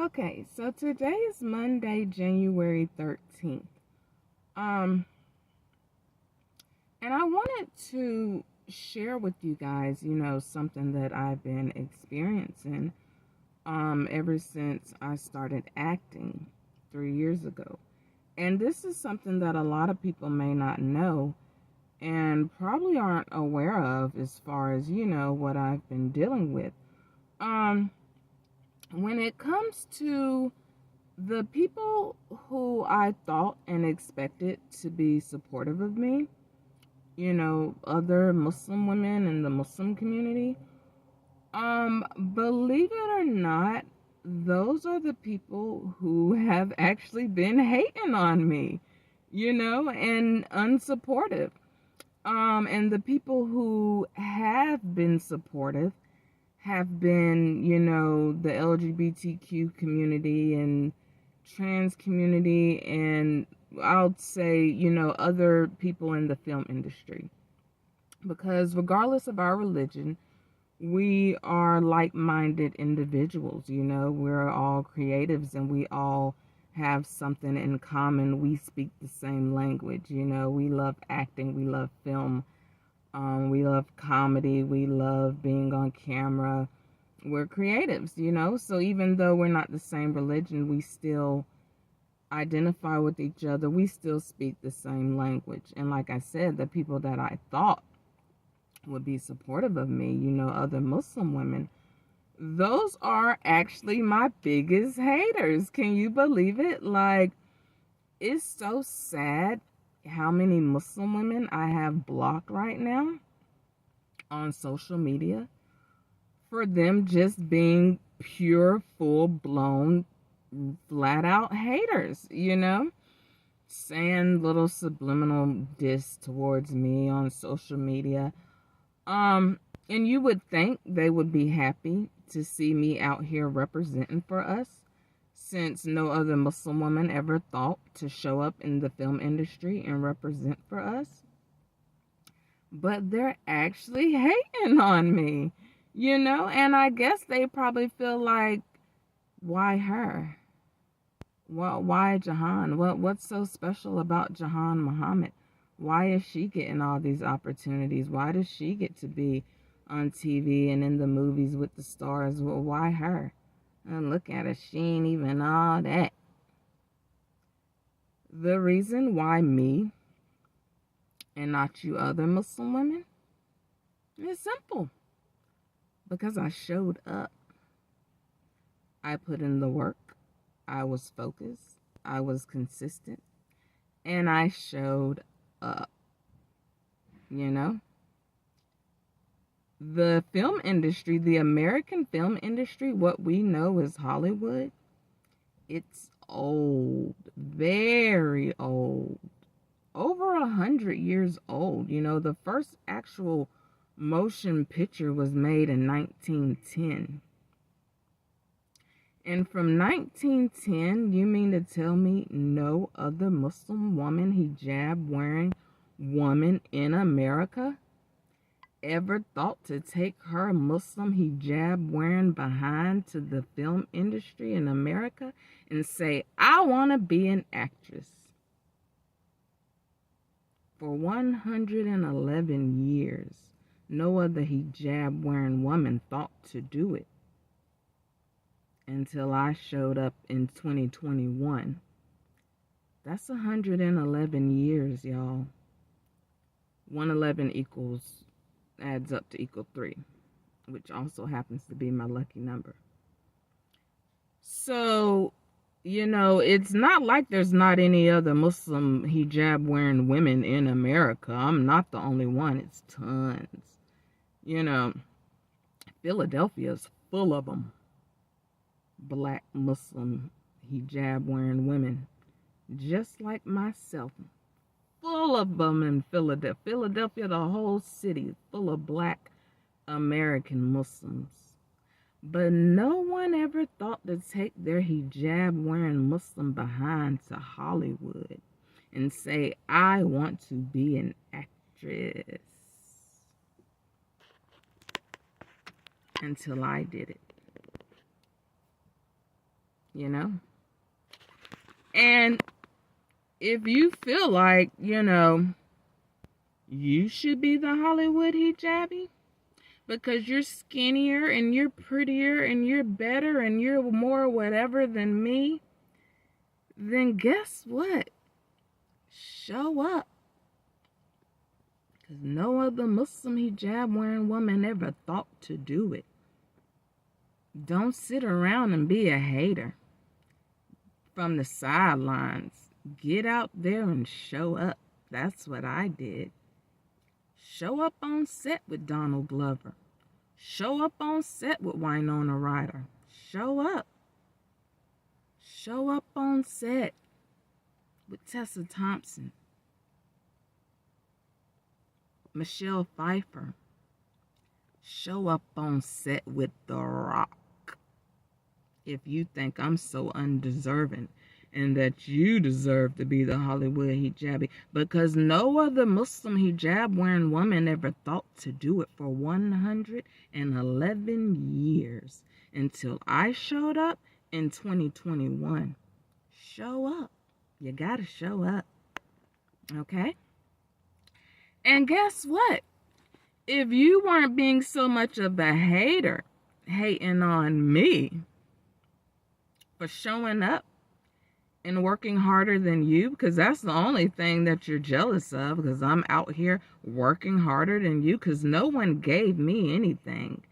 Okay, so today is Monday, January 13th. Um, and I wanted to share with you guys, something that I've been experiencing ever since I started acting 3 years ago. And this is something that a lot of people may not know and probably aren't aware of as far as, what I've been dealing with. Um, when it comes to the people who I thought and expected to be supportive of me, other Muslim women in the Muslim community, believe it or not, those are the people who have actually been hating on me, and unsupportive. And the people who have been supportive have been, the LGBTQ community and trans community, and I'll say, other people in the film industry. Because regardless of our religion, we are like-minded individuals, we're all creatives and we all have something in common. We speak the same language, we love acting, we love film, we love comedy, we love being on camera. We're creatives, so even though we're not the same religion, we still identify with each other. We still speak the same language. And like I said, the people that I thought would be supportive of me, other Muslim women, those are actually my biggest haters. Can you believe it? Like, it's so sad how many Muslim women I have blocked right now on social media for them just being pure, full-blown, flat-out haters, saying little subliminal diss towards me on social media. And you would think they would be happy to see me out here representing for us, since no other Muslim woman ever thought to show up in the film industry and represent for us. But they're actually hating on me, and I guess they probably feel like, why her? Well, why Jehan? What's so special about Jehan Muhammad? Why is she getting all these opportunities? Why does she get to be on TV and in the movies with the stars? Well, why her? And look at her, she ain't even all that. The reason why me and not you other Muslim women is simple. Because I showed up. I put in the work. I was focused. I was consistent. And I showed up. The film industry, the American film industry, what we know as Hollywood, it's old, very old, over 100 years old. The first actual motion picture was made in 1910. And from 1910, you mean to tell me no other Muslim woman, hijab wearing woman in America ever thought to take her Muslim hijab wearing behind to the film industry in America and say, I want to be an actress? For 111 years, no other hijab wearing woman thought to do it until I showed up in 2021. That's 111 years, y'all. 111 adds up to equal 3, which also happens to be my lucky number. So, it's not like there's not any other Muslim hijab wearing women in America. I'm not the only one. It's tons. Philadelphia's full of them. Black Muslim hijab wearing women, just like myself, full of them in Philadelphia. Philadelphia, the whole city, full of black American Muslims. But no one ever thought to take their hijab wearing Muslim behind to Hollywood and say, I want to be an actress. Until I did it. you know. And if you feel like, you should be the Hollywood hijabi because you're skinnier and you're prettier and you're better and you're more whatever than me, then guess what? Show up. Because no other Muslim hijab wearing woman ever thought to do it. Don't sit around and be a hater from the sidelines. Get out there and show up. That's what I did. Show up on set with Donald Glover. Show up on set with Winona Ryder. Show up. Show up on set with Tessa Thompson, Michelle Pfeiffer. Show up on set with The Rock. If you think I'm so undeserving and that you deserve to be the Hollywood hijabi, because no other Muslim hijab wearing woman ever thought to do it for 111 years until I showed up in 2021. Show up. You gotta show up. Okay? And guess what? If you weren't being so much of a hater, hating on me for showing up and working harder than you, because that's the only thing that you're jealous of, because I'm out here working harder than you, because no one gave me anything.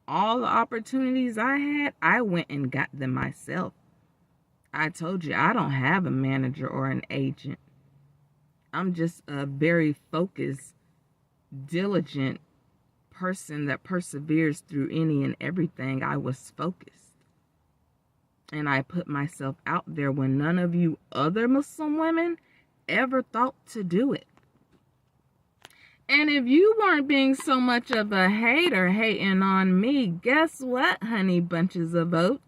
All the opportunities I had, I went and got them myself. I told you, I don't have a manager or an agent. I'm just a very focused, diligent person that perseveres through any and everything. I was focused. And I put myself out there when none of you other Muslim women ever thought to do it. And if you weren't being so much of a hater hating on me, guess what, honey bunches of oats?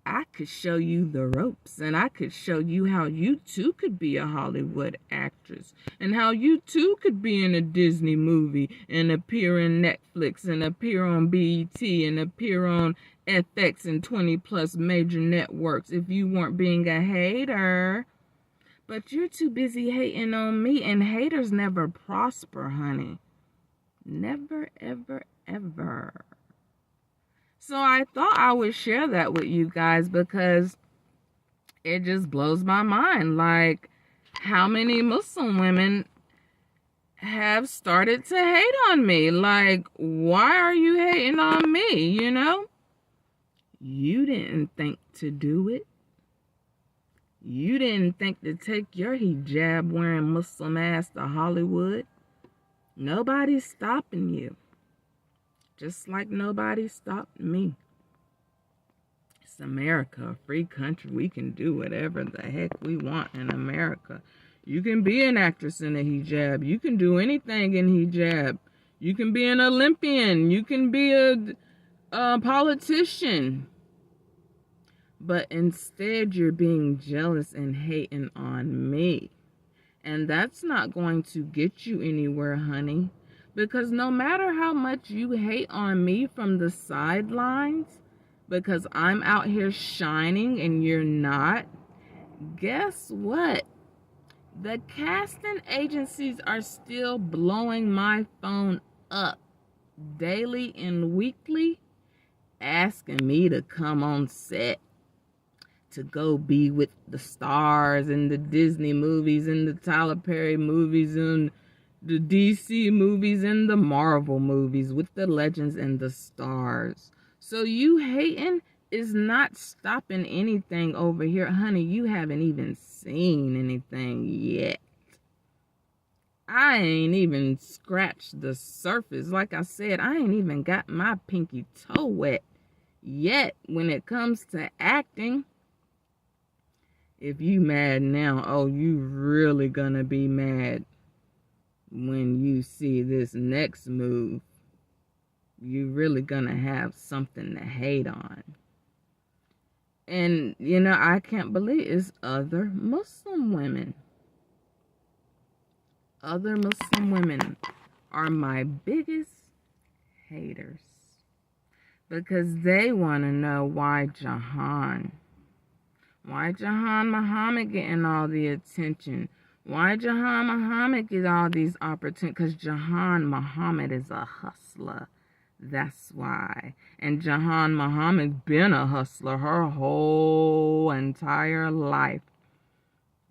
I could show you the ropes, and I could show you how you too could be a Hollywood actress, and how you too could be in a Disney movie and appear in Netflix and appear on BET and appear on FX and 20 plus major networks if you weren't being a hater. But you're too busy hating on me, and haters never prosper, honey. Never, ever, ever. So I thought I would share that with you guys because it just blows my mind. Like, how many Muslim women have started to hate on me? Like, why are you hating on me, you know? You didn't think to do it. You didn't think to take your hijab wearing Muslim ass to Hollywood. Nobody's stopping you. Just like nobody stopped me. It's America, a free country. We can do whatever the heck we want in America. You can be an actress in a hijab. You can do anything in hijab. You can be an Olympian. You can be a politician. But instead, you're being jealous and hating on me. And that's not going to get you anywhere, honey. Because no matter how much you hate on me from the sidelines, because I'm out here shining and you're not, guess what? The casting agencies are still blowing my phone up daily and weekly, asking me to come on set, to go be with the stars in the Disney movies and the Tyler Perry movies and the DC movies and the Marvel movies with the legends and the stars. So you hating is not stopping anything over here. Honey, you haven't even seen anything yet. I ain't even scratched the surface. Like I said, I ain't even got my pinky toe wet yet when it comes to acting. If you mad now, oh, you really gonna be mad when you see this next move. You really gonna have something to hate on. And, you know, I can't believe it's other Muslim women. Other Muslim women are my biggest haters. because they want to know why Jehan Muhammad getting all the attention. Why Jehan Muhammad get all these opportunities? Because Jehan Muhammad is a hustler. That's why. And Jehan Muhammad been a hustler her whole entire life.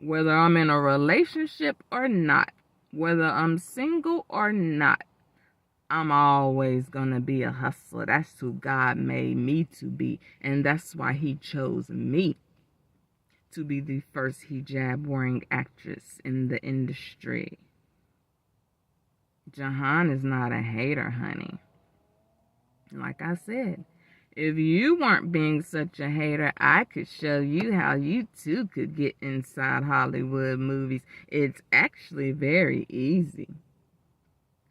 Whether I'm in a relationship or not, whether I'm single or not, I'm always gonna be a hustler. That's who God made me to be. And that's why he chose me to be the first hijab-wearing actress in the industry. Jehan is not a hater, honey. Like I said, if you weren't being such a hater, I could show you how you too could get inside Hollywood movies. It's actually very easy.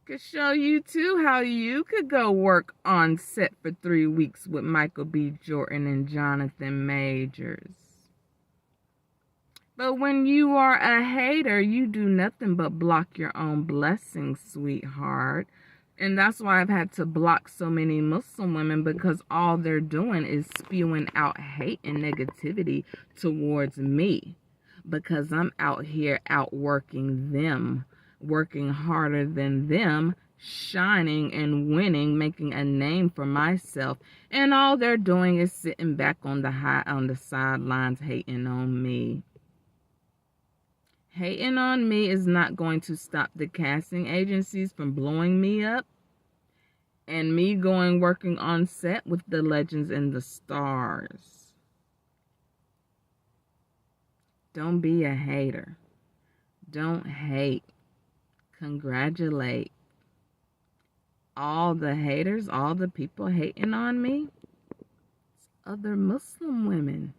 Could show you too how you could go work on set for 3 weeks with Michael B. Jordan and Jonathan Majors. But when you are a hater, you do nothing but block your own blessings, sweetheart. And that's why I've had to block so many Muslim women, because all they're doing is spewing out hate and negativity towards me. Because I'm out here outworking them, working harder than them, shining and winning, making a name for myself. And all they're doing is sitting back on the sidelines hating on me. Hating on me is not going to stop the casting agencies from blowing me up and me working on set with the legends and the stars. Don't be a hater. Don't hate. Congratulate. All the haters, all the people hating on me, it's other Muslim women.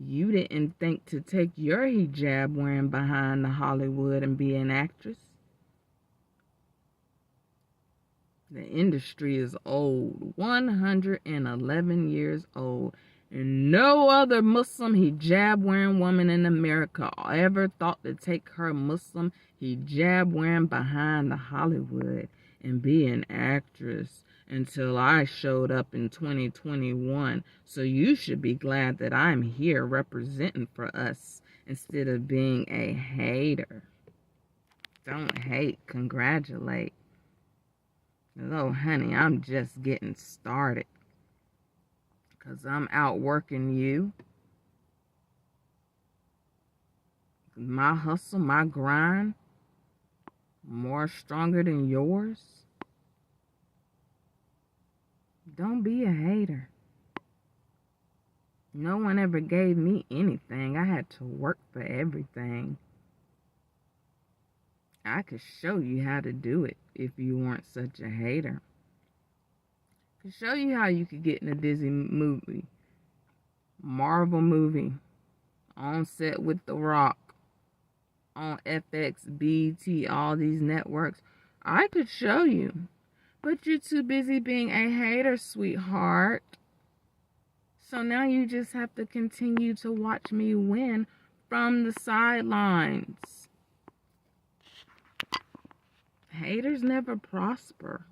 You didn't think to take your hijab wearing behind the Hollywood and be an actress. The industry is old, 111 years old. And no other Muslim hijab wearing woman in America ever thought to take her Muslim hijab wearing behind the Hollywood and be an actress until I showed up in 2021. So you should be glad that I'm here representing for us instead of being a hater. Don't hate, congratulate. Oh, honey, I'm just getting started. Because I'm outworking you. My hustle, my grind, more stronger than yours. Don't be a hater. No one ever gave me anything. I had to work for everything. I could show you how to do it if you weren't such a hater. I could show you how you could get in a Disney movie, Marvel movie, on set with The Rock, on FX, BT, all these networks. I could show you. But you're too busy being a hater, sweetheart. So now you just have to continue to watch me win from the sidelines. Haters never prosper.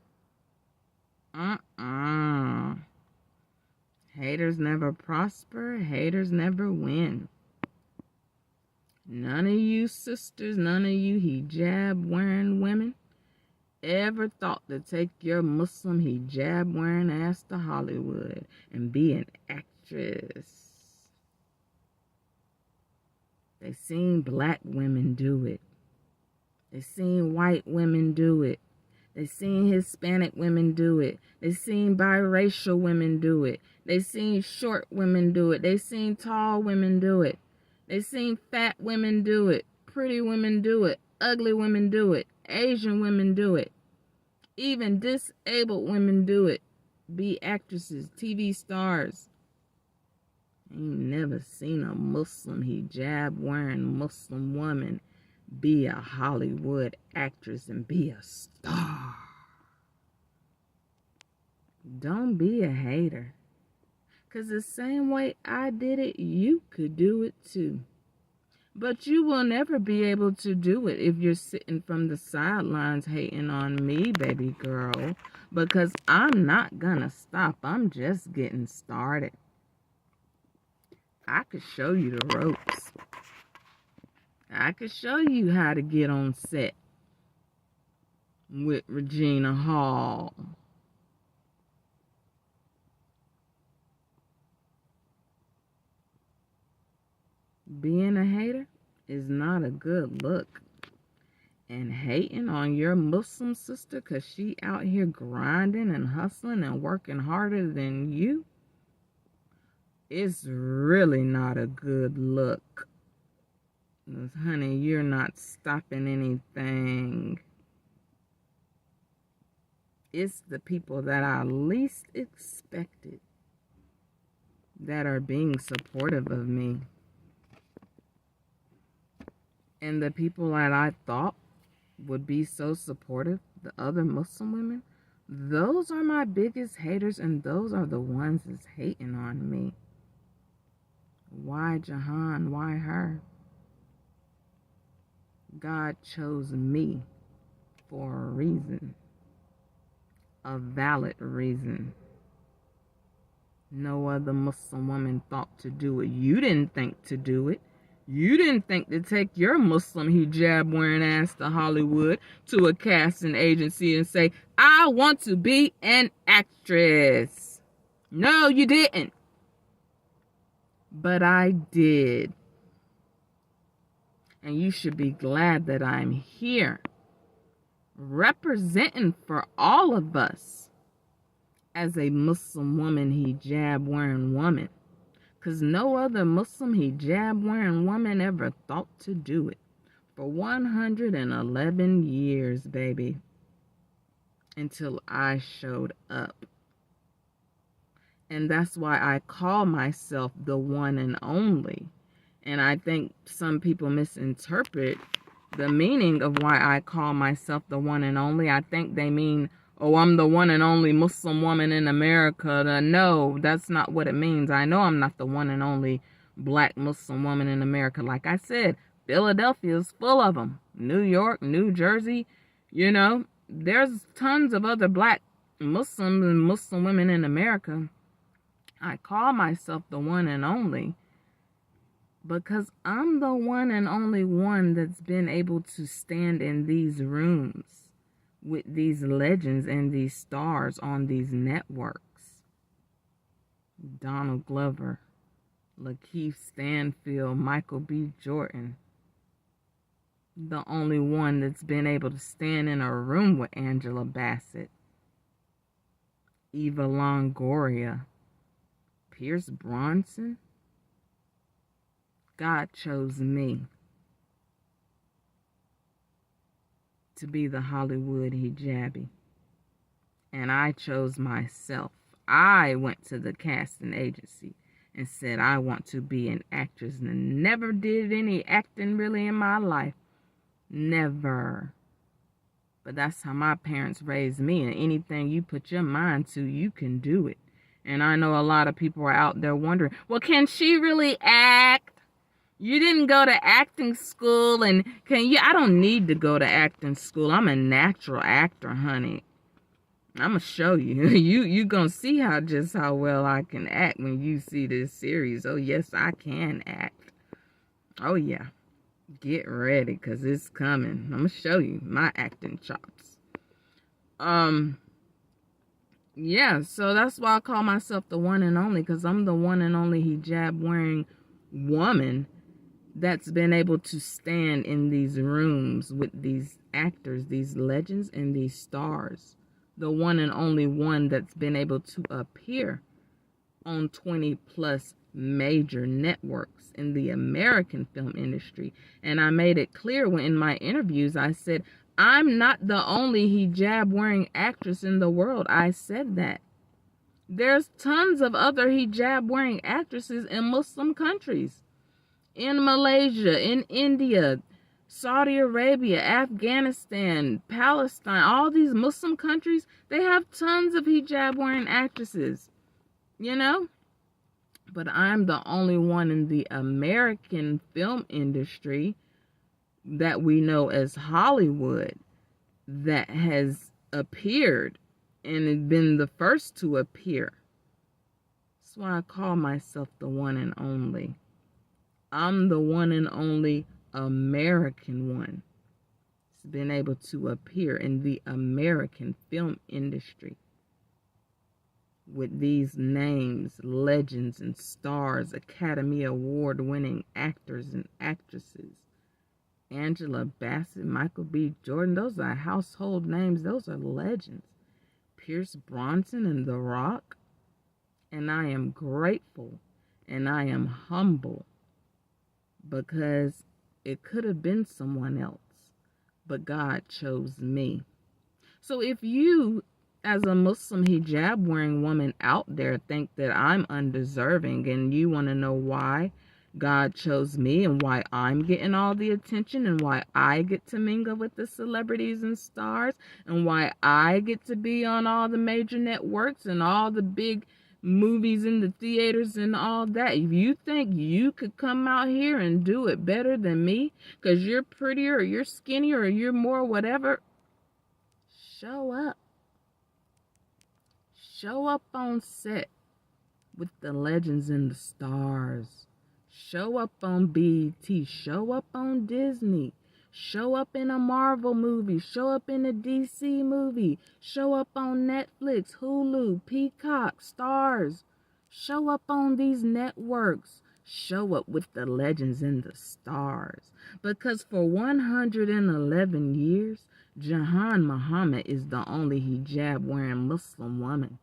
Haters never prosper. Haters never win. None of you sisters, none of you hijab-wearing women ever thought to take your Muslim hijab-wearing ass to Hollywood and be an actress. They seen black women do it. They seen white women do it. They seen Hispanic women do it. They seen biracial women do it. They seen short women do it. They seen tall women do it. They seen fat women do it. Pretty women do it. Ugly women do it. Asian women do it. Even disabled women do it. Be actresses, TV stars. Ain't never seen a Muslim hijab-wearing Muslim woman be a Hollywood actress and be a star. Don't be a hater. 'Cause the same way I did it, you could do it too. But you will never be able to do it if you're sitting from the sidelines hating on me, baby girl. Because I'm not gonna stop. I'm just getting started. I could show you the ropes. I could show you how to get on set with Regina Hall. Being a hater is not a good look. And hating on your Muslim sister because she out here grinding and hustling and working harder than you is really not a good look. Because, honey, you're not stopping anything. It's the people that I least expected that are being supportive of me. And the people that I thought would be so supportive, the other Muslim women, those are my biggest haters, and those are the ones that's hating on me. Why Jehan? Why her? God chose me for a reason. A valid reason. No other Muslim woman thought to do it. You didn't think to do it. You didn't think to take your Muslim hijab wearing ass to Hollywood to a casting agency and say, I want to be an actress. No, you didn't. But I did. And you should be glad that I'm here, representing for all of us as a Muslim woman, hijab wearing woman. Because no other Muslim hijab wearing woman ever thought to do it. For 111 years, baby. Until I showed up. And that's why I call myself the one and only. And I think some people misinterpret the meaning of why I call myself the one and only. I think they mean, oh, I'm the one and only Muslim woman in America. No, that's not what it means. I know I'm not the one and only black Muslim woman in America. Like I said, Philadelphia is full of them. New York, New Jersey, you know, there's tons of other black Muslims and Muslim women in America. I call myself the one and only because I'm the one and only one that's been able to stand in these rooms with these legends and these stars on these networks. Donald Glover, Lakeith Stanfield, Michael B. Jordan. The only one that's been able to stand in a room with Angela Bassett, Eva Longoria, Pierce Bronson. God chose me to be the Hollywood hijabi. And I chose myself. I went to the casting agency and said I want to be an actress, and never did any acting really in my life. Never. But that's how my parents raised me, and anything you put your mind to, you can do it. And I know a lot of people are out there wondering, well, can she really act? You didn't go to acting school, and can you? I don't need to go to acting school. I'm a natural actor, honey. I'm going to show you. You going to see how well I can act when you see this series. Oh, yes, I can act. Oh, yeah. Get ready, because it's coming. I'm going to show you my acting chops. Yeah, so that's why I call myself the one and only, because I'm the one and only hijab wearing woman that's been able to stand in these rooms with these actors, these legends, and these stars. The one and only one that's been able to appear on 20 plus major networks in the American film industry. And I made it clear when in my interviews, I said, I'm not the only hijab wearing actress in the world. I said that. There's tons of other hijab wearing actresses in Muslim countries. In Malaysia, in India, Saudi Arabia, Afghanistan, Palestine, all these Muslim countries, they have tons of hijab wearing actresses. You know? But I'm the only one in the American film industry that we know as Hollywood that has appeared and has been the first to appear. That's why I call myself the one and only. I'm the one and only American one that's been able to appear in the American film industry with these names, legends, and stars, Academy Award-winning actors and actresses. Angela Bassett, Michael B. Jordan, those are household names. Those are legends. Pierce Bronson and The Rock. And I am grateful and I am humble because it could have been someone else, but God chose me. So if you, as a Muslim hijab wearing woman out there, think that I'm undeserving and you want to know why God chose me and why I'm getting all the attention and why I get to mingle with the celebrities and stars and why I get to be on all the major networks and all the big movies in the theaters and all that, if you think you could come out here and do it better than me because you're prettier or you're skinnier or you're more whatever, show up. Show up on set with the legends and the stars. Show up on BET. Show up on Disney. Show up in a Marvel movie. Show up in a DC movie. Show up on Netflix, Hulu, Peacock, Stars. Show up on these networks. Show up with the legends and the stars. Because for 111 years, Jehan Muhammad is the only hijab-wearing Muslim woman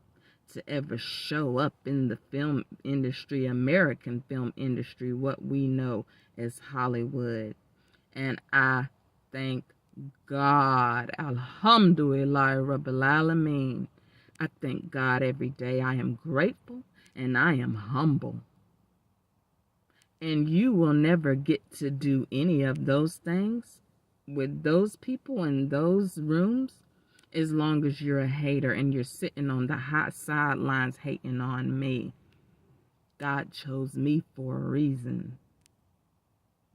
to ever show up in the film industry, American film industry, what we know as Hollywood. And I thank God. Alhamdulillah Rabbil Alameen. I thank God every day. I am grateful and I am humble. And you will never get to do any of those things with those people in those rooms as long as you're a hater and you're sitting on the hot sidelines hating on me. God chose me for a reason.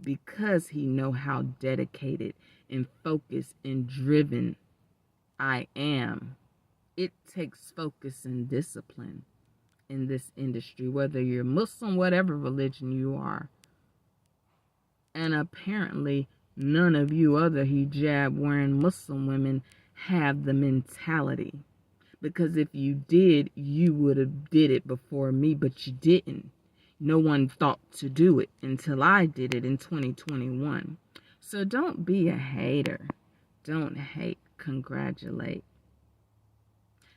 Because he know how dedicated and focused and driven I am. It takes focus and discipline in this industry, whether you're Muslim, whatever religion you are. And apparently none of you other hijab wearing Muslim women have the mentality. Because if you did, you would have did it before me, but you didn't. No one thought to do it until I did it in 2021. So don't be a hater. Don't hate, congratulate.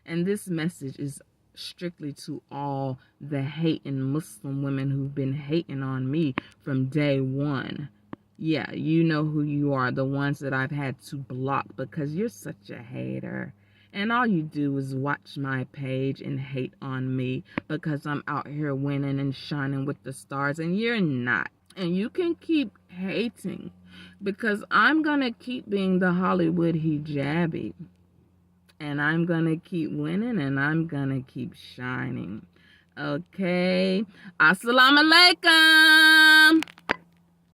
And this message is strictly to all the hating Muslim women who've been hating on me from day one. Yeah, you know who you are, the ones that I've had to block because you're such a hater. And all you do is watch my page and hate on me because I'm out here winning and shining with the stars and you're not. And you can keep hating because I'm going to keep being the Hollywood hijabi. And I'm going to keep winning and I'm going to keep shining. Okay? Assalamu alaikum.